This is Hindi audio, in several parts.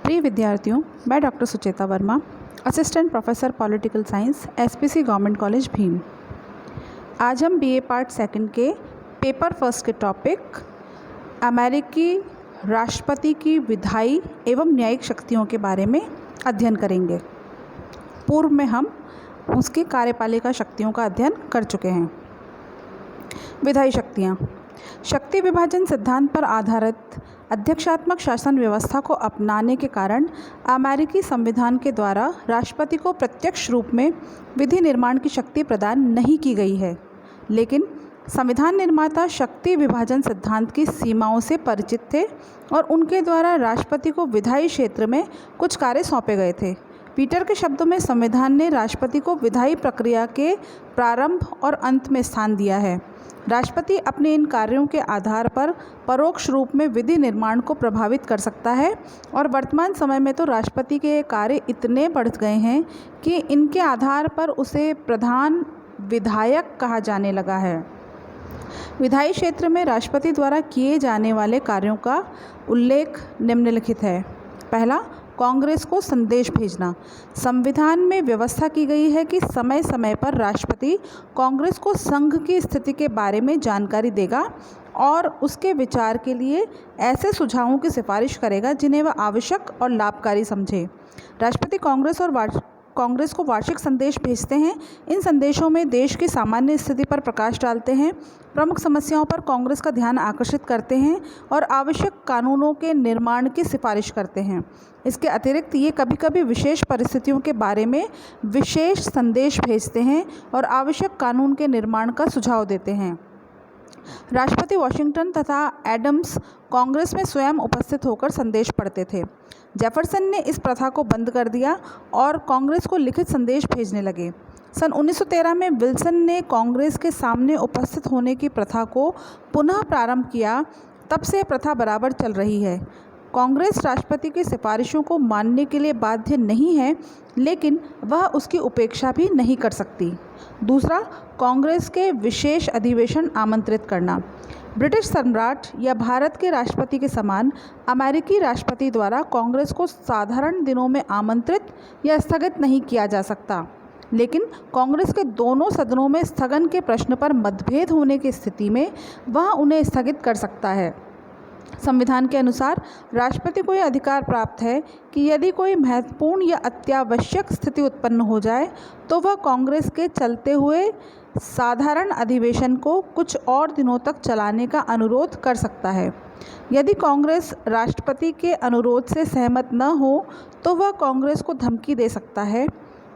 प्रिय विद्यार्थियों, मैं doctor Sucheta Verma, assistant professor political science, SPC government college Bhim. आज हम बीए पार्ट सेकंड के पेपर फर्स्ट के टॉपिक अमेरिकी राष्ट्रपति की विधायी एवं न्यायिक शक्तियों के बारे में अध्ययन करेंगे। पूर्व में हम उसकी कार्यपालिका शक्तियों का अध्ययन कर चुके हैं। विधायी शक्तियाँ शक्ति विभाजन सिद्धांत पर आधारित अध्यक्षात्मक शासन व्यवस्था को अपनाने के कारण अमेरिकी संविधान के द्वारा राष्ट्रपति को प्रत्यक्ष रूप में विधि निर्माण की शक्ति प्रदान नहीं की गई है, लेकिन संविधान निर्माता शक्ति विभाजन सिद्धांत की सीमाओं से परिचित थे और उनके द्वारा राष्ट्रपति को विधायी क्षेत्र में कुछ कार्य सौंपे गए थे। पीटर के शब्दों में संविधान ने राष्ट्रपति को विधायी प्रक्रिया के प्रारंभ और अंत में स्थान दिया है। राष्ट्रपति अपने इन कार्यों के आधार पर परोक्ष रूप में विधि निर्माण को प्रभावित कर सकता है और वर्तमान समय में तो राष्ट्रपति के कार्य इतने बढ़ गए हैं कि इनके आधार पर उसे प्रधान विधायक कहा जाने लगा है। विधायी क्षेत्र में राष्ट्रपति द्वारा किए जाने वाले कार्यों का उल्लेख निम्नलिखित है। पहला, कांग्रेस को संदेश भेजना। संविधान में व्यवस्था की गई है कि समय समय पर राष्ट्रपति कांग्रेस को संघ की स्थिति के बारे में जानकारी देगा और उसके विचार के लिए ऐसे सुझावों की सिफारिश करेगा जिन्हें वह आवश्यक और लाभकारी समझे। राष्ट्रपति कांग्रेस को वार्षिक संदेश भेजते हैं। इन संदेशों में देश की सामान्य स्थिति पर प्रकाश डालते हैं, प्रमुख समस्याओं पर कांग्रेस का ध्यान आकर्षित करते हैं और आवश्यक कानूनों के निर्माण की सिफारिश करते हैं। इसके अतिरिक्त ये कभी कभी विशेष परिस्थितियों के बारे में विशेष संदेश भेजते हैं और आवश्यक कानून के निर्माण का सुझाव देते हैं। राष्ट्रपति वॉशिंगटन तथा एडम्स कांग्रेस में स्वयं उपस्थित होकर संदेश पढ़ते थे। जेफरसन ने इस प्रथा को बंद कर दिया और कांग्रेस को लिखित संदेश भेजने लगे। सन 1913 में विल्सन ने कांग्रेस के सामने उपस्थित होने की प्रथा को पुनः प्रारंभ किया। तब से प्रथा बराबर चल रही है। कांग्रेस राष्ट्रपति की सिफारिशों को मानने के लिए बाध्य नहीं है, लेकिन वह उसकी उपेक्षा भी नहीं कर सकती। दूसरा, कांग्रेस के विशेष अधिवेशन आमंत्रित करना। ब्रिटिश सम्राट या भारत के राष्ट्रपति के समान अमेरिकी राष्ट्रपति द्वारा कांग्रेस को साधारण दिनों में आमंत्रित या स्थगित नहीं किया जा सकता, लेकिन कांग्रेस के दोनों सदनों में स्थगन के प्रश्न पर मतभेद होने की स्थिति में वह उन्हें स्थगित कर सकता है। संविधान के अनुसार राष्ट्रपति को यह अधिकार प्राप्त है कि यदि कोई महत्वपूर्ण या अत्यावश्यक स्थिति उत्पन्न हो जाए तो वह कांग्रेस के चलते हुए साधारण अधिवेशन को कुछ और दिनों तक चलाने का अनुरोध कर सकता है। यदि कांग्रेस राष्ट्रपति के अनुरोध से सहमत न हो तो वह कांग्रेस को धमकी दे सकता है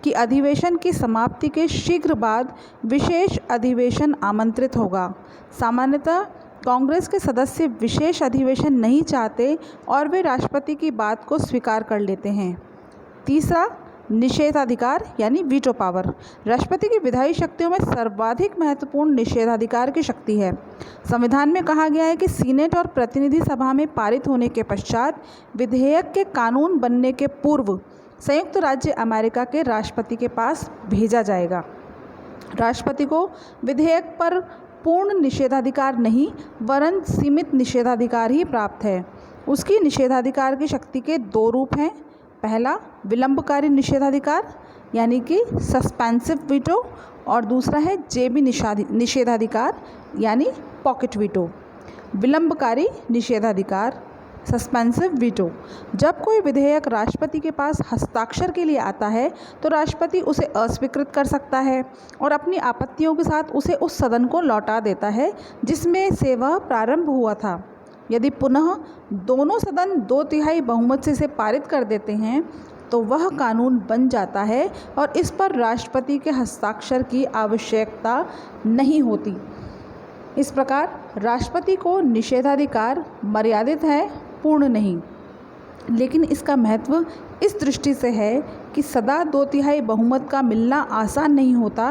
कि अधिवेशन की समाप्ति के शीघ्र बाद विशेष अधिवेशन आमंत्रित होगा। सामान्यतः कांग्रेस के सदस्य विशेष अधिवेशन नहीं चाहते और वे राष्ट्रपति की बात को स्वीकार कर लेते हैं। तीसरा, निषेधाधिकार यानी वीटो पावर। राष्ट्रपति की विधायी शक्तियों में सर्वाधिक महत्वपूर्ण निषेधाधिकार की शक्ति है। संविधान में कहा गया है कि सीनेट और प्रतिनिधि सभा में पारित होने के पश्चात विधेयक के कानून बनने के पूर्व संयुक्त राज्य अमेरिका के राष्ट्रपति के पास भेजा जाएगा। राष्ट्रपति को विधेयक पर पूर्ण निषेधाधिकार नहीं वरन सीमित निषेधाधिकार ही प्राप्त है। उसकी निषेधाधिकार की शक्ति के दो रूप हैं। पहला, विलंबकारी निषेधाधिकार यानी कि सस्पेंसिव वीटो, और दूसरा है जेबी निषेधाधिकार यानी पॉकेट वीटो। विलंबकारी निषेधाधिकार सस्पेंसिव वीटो। जब कोई विधेयक राष्ट्रपति के पास हस्ताक्षर के लिए आता है तो राष्ट्रपति उसे अस्वीकृत कर सकता है और अपनी आपत्तियों के साथ उसे उस सदन को लौटा देता है जिसमें से वह प्रारंभ हुआ था। यदि पुनः दोनों सदन 2/3 बहुमत से इसे पारित कर देते हैं तो वह कानून बन जाता है और इस पर राष्ट्रपति के हस्ताक्षर की आवश्यकता नहीं होती। इस प्रकार राष्ट्रपति को निषेधाधिकार मर्यादित है, पूर्ण नहीं। लेकिन इसका महत्व इस दृष्टि से है कि सदा 2/3 बहुमत का मिलना आसान नहीं होता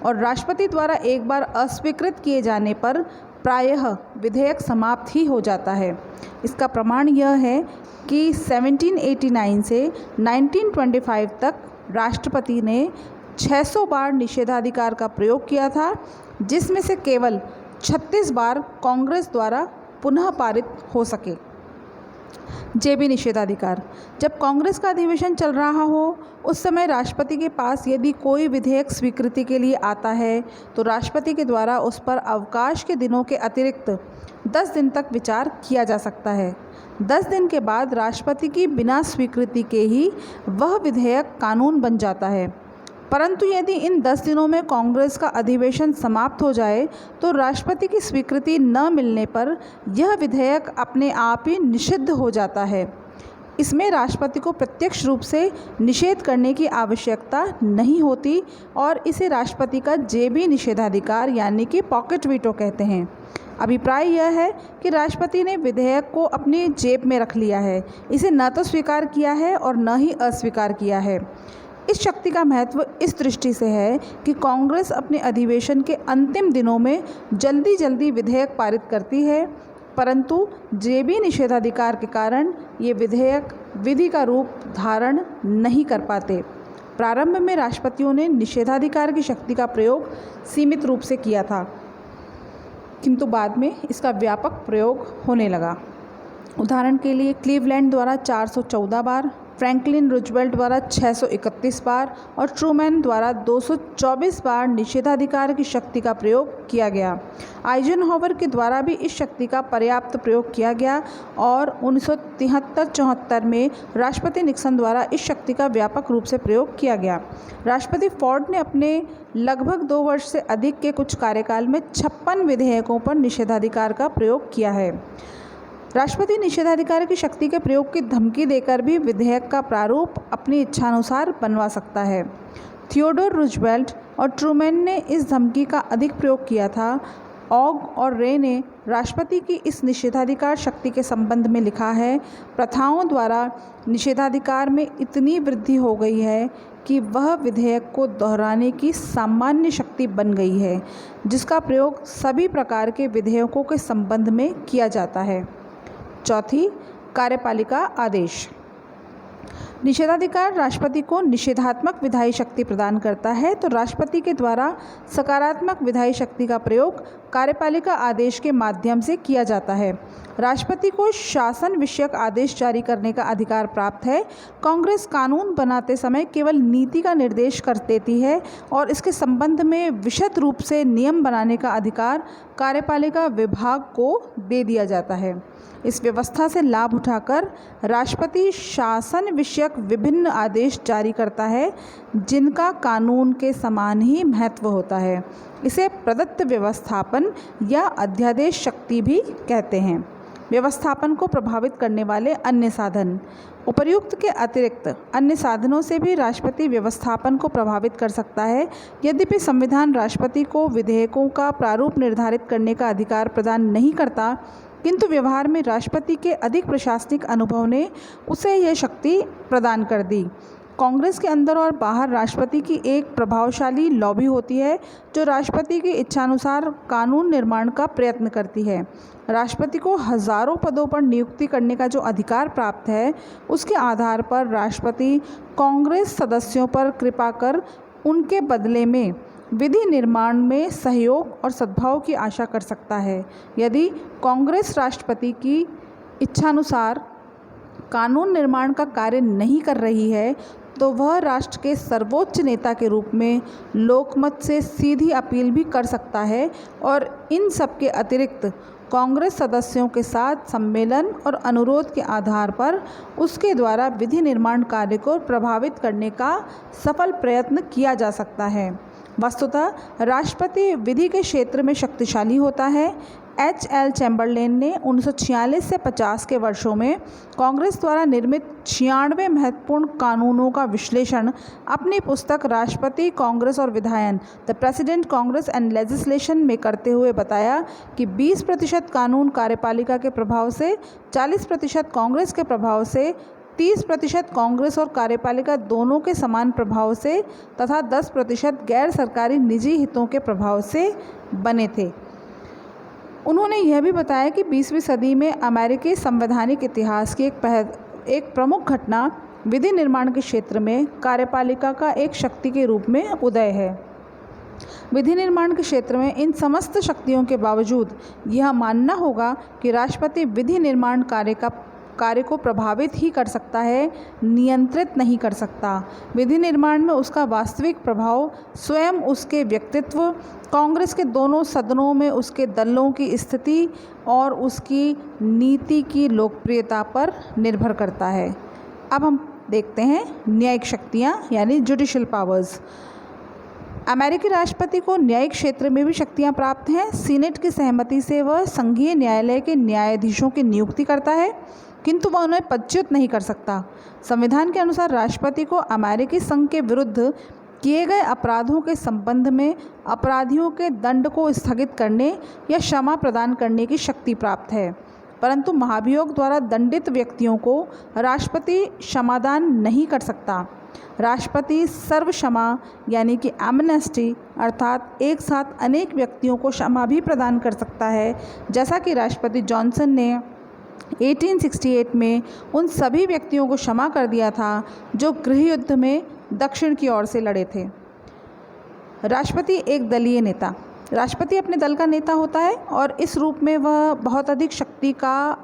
और राष्ट्रपति द्वारा एक बार अस्वीकृत किए जाने पर प्रायः विधेयक समाप्त ही हो जाता है। इसका प्रमाण यह है कि 1789 से 1925 तक राष्ट्रपति ने 600 बार निषेधाधिकार का प्रयोग किया था, जिसमें से केवल 36 बार कांग्रेस द्वारा पुनः पारित हो सके। जेबी निषेधाधिकार। जब कांग्रेस का अधिवेशन चल रहा हो उस समय राष्ट्रपति के पास यदि कोई विधेयक स्वीकृति के लिए आता है तो राष्ट्रपति के द्वारा उस पर अवकाश के दिनों के अतिरिक्त 10 दिन तक विचार किया जा सकता है। 10 दिन के बाद राष्ट्रपति की बिना स्वीकृति के ही वह विधेयक कानून बन जाता है। परंतु यदि इन 10 दिनों में कांग्रेस का अधिवेशन समाप्त हो जाए तो राष्ट्रपति की स्वीकृति न मिलने पर यह विधेयक अपने आप ही निषिद्ध हो जाता है। इसमें राष्ट्रपति को प्रत्यक्ष रूप से निषेध करने की आवश्यकता नहीं होती और इसे राष्ट्रपति का जेबी निषेधाधिकार यानी कि पॉकेट वीटो कहते हैं। अभिप्राय यह है कि राष्ट्रपति ने विधेयक को अपनी जेब में रख लिया है, इसे न तो स्वीकार किया है और न ही अस्वीकार किया है। इस शक्ति का महत्व इस दृष्टि से है कि कांग्रेस अपने अधिवेशन के अंतिम दिनों में जल्दी जल्दी विधेयक पारित करती है, परंतु जेबी निषेधाधिकार के कारण ये विधेयक विधि का रूप धारण नहीं कर पाते। प्रारंभ में राष्ट्रपतियों ने निषेधाधिकार की शक्ति का प्रयोग सीमित रूप से किया था, किंतु बाद में इसका व्यापक प्रयोग होने लगा। उदाहरण के लिए क्लीवलैंड द्वारा 414 बार, फ्रैंकलिन रूजवेल्ट द्वारा 631 बार और ट्रूमैन द्वारा 224 बार निषेधाधिकार की शक्ति का प्रयोग किया गया। आइजनहॉवर के द्वारा भी इस शक्ति का पर्याप्त प्रयोग किया गया और 1973-74 में राष्ट्रपति निक्सन द्वारा इस शक्ति का व्यापक रूप से प्रयोग किया गया। राष्ट्रपति फोर्ड ने अपने लगभग 2 वर्ष से अधिक के कुछ कार्यकाल में 56 विधेयकों पर निषेधाधिकार का प्रयोग किया है। राष्ट्रपति निषेधाधिकार की शक्ति के प्रयोग की धमकी देकर भी विधेयक का प्रारूप अपनी इच्छानुसार बनवा सकता है। थियोडोर रूजवेल्ट और ट्रूमैन ने इस धमकी का अधिक प्रयोग किया था। ऑग और रे ने राष्ट्रपति की इस निषेधाधिकार शक्ति के संबंध में लिखा है, प्रथाओं द्वारा निषेधाधिकार में इतनी वृद्धि हो गई है कि वह विधेयक को दोहराने की सामान्य शक्ति बन गई है, जिसका प्रयोग सभी प्रकार के विधेयकों के संबंध में किया जाता है। चौथी, कार्यपालिका आदेश। निषेधाधिकार राष्ट्रपति को निषेधात्मक विधायी शक्ति प्रदान करता है, तो राष्ट्रपति के द्वारा सकारात्मक विधायी शक्ति का प्रयोग कार्यपालिका आदेश के माध्यम से किया जाता है। राष्ट्रपति को शासन विषयक आदेश जारी करने का अधिकार प्राप्त है। कांग्रेस कानून बनाते समय केवल नीति का निर्देश कर देती है और इसके संबंध में विशद रूप से नियम बनाने का अधिकार कार्यपालिका विभाग को दे दिया जाता है। इस व्यवस्था से लाभ उठाकर राष्ट्रपति शासन विषयक विभिन्न आदेश जारी करता है, जिनका कानून के समान ही महत्व होता है। इसे प्रदत्त व्यवस्थापन या अध्यादेश शक्ति भी कहते हैं। व्यवस्थापन को प्रभावित करने वाले अन्य साधन। उपर्युक्त के अतिरिक्त अन्य साधनों से भी राष्ट्रपति व्यवस्थापन को प्रभावित कर सकता है। यद्यपि संविधान राष्ट्रपति को विधेयकों का प्रारूप निर्धारित करने का अधिकार प्रदान नहीं करता, किंतु व्यवहार में राष्ट्रपति के अधिक प्रशासनिक अनुभव ने उसे यह शक्ति प्रदान कर दी। कांग्रेस के अंदर और बाहर राष्ट्रपति की एक प्रभावशाली लॉबी होती है, जो राष्ट्रपति की इच्छानुसार कानून निर्माण का प्रयत्न करती है। राष्ट्रपति को हजारों पदों पर नियुक्ति करने का जो अधिकार प्राप्त है, उसके आधार पर राष्ट्रपति कांग्रेस सदस्यों पर कृपा कर उनके बदले में विधि निर्माण में सहयोग और सद्भाव की आशा कर सकता है। यदि कांग्रेस राष्ट्रपति की इच्छानुसार कानून निर्माण का कार्य नहीं कर रही है, तो वह राष्ट्र के सर्वोच्च नेता के रूप में लोकमत से सीधी अपील भी कर सकता है और इन सब के अतिरिक्त कांग्रेस सदस्यों के साथ सम्मेलन और अनुरोध के आधार पर उसके द्वारा विधि निर्माण कार्य को प्रभावित करने का सफल प्रयत्न किया जा सकता है। वस्तुतः राष्ट्रपति विधि के क्षेत्र में शक्तिशाली होता है। H.L. चैम्बरलेन ने 1946 से 50 के वर्षों में कांग्रेस द्वारा निर्मित 96 महत्वपूर्ण कानूनों का विश्लेषण अपनी पुस्तक राष्ट्रपति, कांग्रेस और विधायन the president, Congress and legislation में करते हुए बताया कि 20% कानून कार्यपालिका के प्रभाव से, 40% कांग्रेस के प्रभाव से, 30% कांग्रेस और कार्यपालिका दोनों के समान प्रभाव से तथा 10% गैर सरकारी निजी हितों के प्रभाव से बने थे। उन्होंने यह भी बताया कि 20वीं सदी में अमेरिकी संवैधानिक इतिहास की एक प्रमुख घटना विधि निर्माण के क्षेत्र में कार्यपालिका का एक शक्ति के रूप में उदय है। विधि निर्माण के क्षेत्र में इन समस्त शक्तियों के बावजूद यह मानना होगा कि राष्ट्रपति विधि निर्माण कार्य कार्य को प्रभावित ही कर सकता है, नियंत्रित नहीं कर सकता। विधि निर्माण में उसका वास्तविक प्रभाव स्वयं उसके व्यक्तित्व, कांग्रेस के दोनों सदनों में उसके दलों की स्थिति और उसकी नीति की लोकप्रियता पर निर्भर करता है। अब हम देखते हैं न्यायिक शक्तियाँ यानी जुडिशल पावर्स। अमेरिकी राष्ट्रपति को न्यायिक क्षेत्र में भी शक्तियां प्राप्त हैं। सीनेट की सहमति से वह संघीय न्यायालय के न्यायाधीशों की नियुक्ति करता है, किंतु वह उन्हें पदच्युत नहीं कर सकता। संविधान के अनुसार राष्ट्रपति को अमेरिकी संघ के विरुद्ध किए गए अपराधों के संबंध में अपराधियों के दंड को स्थगित करने या क्षमा प्रदान करने की शक्ति प्राप्त है, परंतु महाभियोग द्वारा दंडित व्यक्तियों को राष्ट्रपति क्षमादान नहीं कर सकता। राष्ट्रपति सर्व क्षमा यानी कि एमनेस्टी अर्थात एक साथ अनेक व्यक्तियों को क्षमा भी प्रदान कर सकता है, जैसा कि राष्ट्रपति जॉनसन ने 1868 में उन सभी व्यक्तियों को क्षमा कर दिया था जो गृह युद्ध में दक्षिण की ओर से लड़े थे। राष्ट्रपति एक दलीय नेता। राष्ट्रपति अपने दल का नेता होता है और इस रूप में वह बहुत अधिक शक्ति का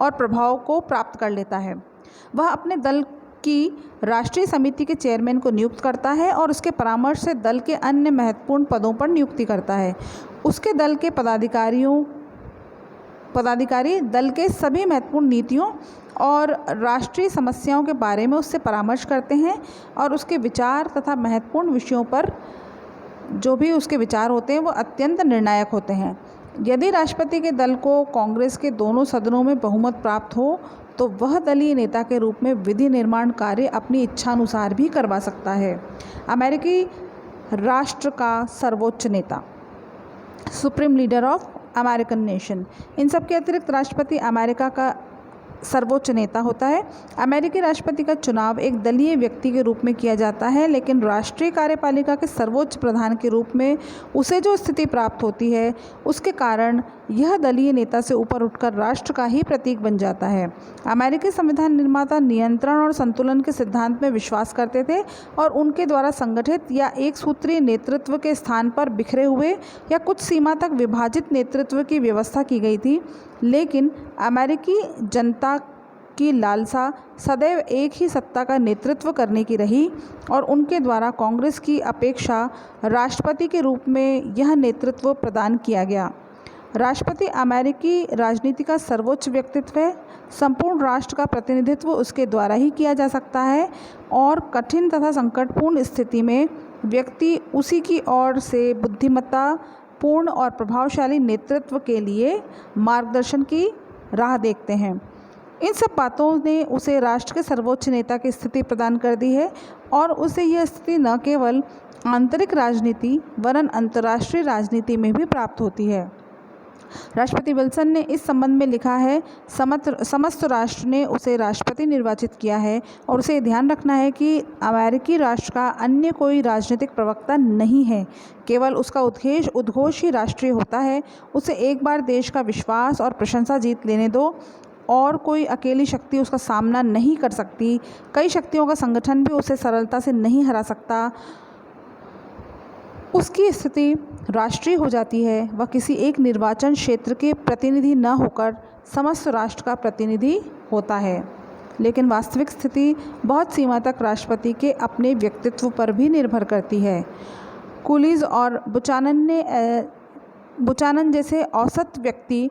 और प्रभाव को प्राप्त कर लेता है। वह अपने दल की राष्ट्रीय समिति के चेयरमैन को नियुक्त करता है और उसके परामर्श से दल के अन्य महत्वपूर्ण पदों पर नियुक्ति करता है। उसके दल के पदाधिकारी दल के सभी महत्वपूर्ण नीतियों और राष्ट्रीय समस्याओं के बारे में उससे परामर्श करते हैं और उसके विचार तथा महत्वपूर्ण विषयों पर जो भी उसके विचार होते हैं वो अत्यंत निर्णायक होते हैं। यदि राष्ट्रपति के दल को कांग्रेस के दोनों सदनों में बहुमत प्राप्त हो तो वह दलीय नेता के रूप में विधि निर्माण कार्य अपनी इच्छानुसार भी करवा सकता है। अमेरिकी राष्ट्र का सर्वोच्च नेता, supreme leader of American nation. इन सब के अतिरिक्त राष्ट्रपति अमेरिका का सर्वोच्च नेता होता है। अमेरिकी राष्ट्रपति का चुनाव एक दलीय व्यक्ति के रूप में किया जाता है, लेकिन राष्ट्रीय कार्यपालिका के सर्वोच्च प्रधान के रूप में उसे जो स्थिति प्राप्त होती है उसके कारण यह दलीय नेता से ऊपर उठकर राष्ट्र का ही प्रतीक बन जाता है। अमेरिकी संविधान निर्माता नियंत्रण और संतुलन के सिद्धांत में विश्वास करते थे और उनके द्वारा संगठित या एक सूत्रीय नेतृत्व के स्थान पर बिखरे हुए या कुछ सीमा तक विभाजित नेतृत्व की व्यवस्था की गई थी, लेकिन अमेरिकी जनता की लालसा सदैव एक ही सत्ता का नेतृत्व करने की रही और उनके द्वारा कांग्रेस की अपेक्षा राष्ट्रपति के रूप में यह नेतृत्व प्रदान किया गया। राष्ट्रपति अमेरिकी राजनीति का सर्वोच्च व्यक्तित्व है। संपूर्ण राष्ट्र का प्रतिनिधित्व उसके द्वारा ही किया जा सकता है और कठिन तथा संकटपूर्ण स्थिति में व्यक्ति उसी की ओर से बुद्धिमत्ता पूर्ण और प्रभावशाली नेतृत्व के लिए मार्गदर्शन की राह देखते हैं। इन सब बातों ने उसे राष्ट्र के सर्वोच्च नेता की स्थिति प्रदान कर दी है और उसे यह स्थिति न केवल आंतरिक राजनीति वरन अंतर्राष्ट्रीय राजनीति में भी प्राप्त होती है। राष्ट्रपति विल्सन ने इस संबंध में लिखा है, समस्त राष्ट्र ने उसे राष्ट्रपति निर्वाचित किया है और उसे ध्यान रखना है कि अमेरिकी राष्ट्र का अन्य कोई राजनीतिक प्रवक्ता नहीं है, केवल उसका उद्घोष ही राष्ट्रीय होता है। उसे एक बार देश का विश्वास और प्रशंसा जीत लेने दो और कोई अकेली शक्ति उसका सामना नहीं कर सकती। कई शक्तियों का संगठन भी उसे सरलता से नहीं हरा सकता। उसकी स्थिति राष्ट्रीय हो जाती है। वह किसी एक निर्वाचन क्षेत्र के प्रतिनिधि न होकर समस्त राष्ट्र का प्रतिनिधि होता है। लेकिन वास्तविक स्थिति बहुत सीमा तक राष्ट्रपति के अपने व्यक्तित्व पर भी निर्भर करती है। कूलिज और बुचानन जैसे औसत व्यक्ति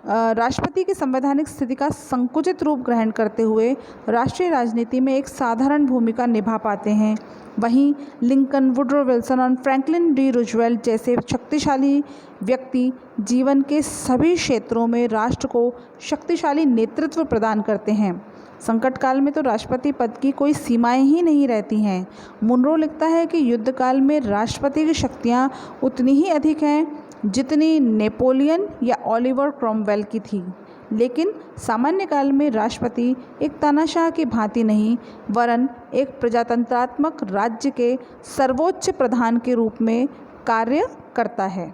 राष्ट्रपति की संवैधानिक स्थिति का संकुचित रूप ग्रहण करते हुए राष्ट्रीय राजनीति में एक साधारण भूमिका निभा पाते हैं। वहीं लिंकन, वुडरो विल्सन और फ्रैंकलिन डी रूजवेल्ट जैसे शक्तिशाली व्यक्ति जीवन के सभी क्षेत्रों में राष्ट्र को शक्तिशाली नेतृत्व प्रदान करते हैं। संकट काल में तो राष्ट्रपति पद की कोई सीमाएं ही नहीं रहती हैं। मुनरो लिखता है कि युद्ध काल में राष्ट्रपति की शक्तियां उतनी ही अधिक हैं जितनी नेपोलियन या ओलिवर क्रोमवेल की थी, लेकिन सामान्य काल में राष्ट्रपति एक तानाशाह की भांति नहीं वरन एक प्रजातंत्रात्मक राज्य के सर्वोच्च प्रधान के रूप में कार्य करता है।